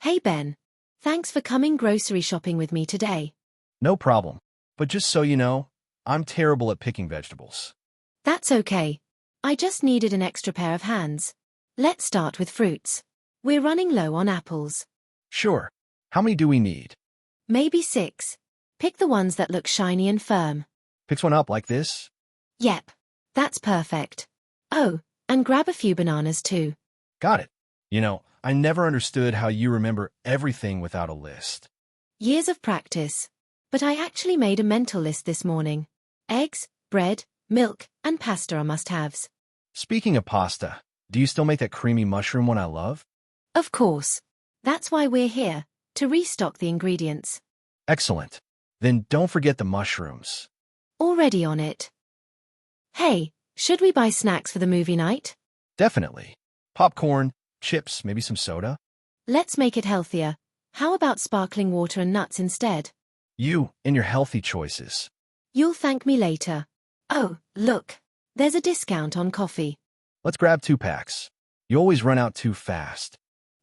Hey Ben, thanks for coming grocery shopping with me today. No problem. But just so you know, I'm terrible at picking vegetables. That's okay. I just needed an extra pair of hands. Let's start with fruits. We're running low on apples. Sure. How many do we need? Maybe 6. Pick the ones that look shiny and firm. Picks one up like this? Yep. That's perfect. Oh, and grab a few bananas too. Got it. I never understood how you remember everything without a list. Years of practice. But I actually made a mental list this morning. Eggs, bread, milk, and pasta are must-haves. Speaking of pasta, do you still make that creamy mushroom one I love? Of course. That's why we're here, to restock the ingredients. Excellent. Then don't forget the mushrooms. Already on it. Hey, should we buy snacks for the movie night? Definitely. Popcorn, chips, maybe some soda. Let's make it healthier. How about sparkling water and nuts instead? You and your healthy choices. You'll thank me later. Oh, look. There's a discount on coffee. Let's grab 2 packs. You always run out too fast.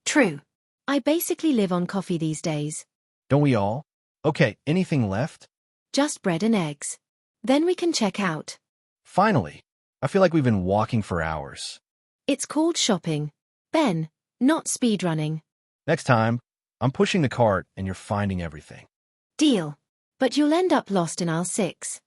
True. I basically live on coffee these days. Don't we all? Okay, anything left? Just bread and eggs. Then we can check out. Finally. I feel like we've been walking for hours. It's called shopping. Ben, not speedrunning. Next time, I'm pushing the cart and you're finding everything. Deal. But you'll end up lost in aisle 6.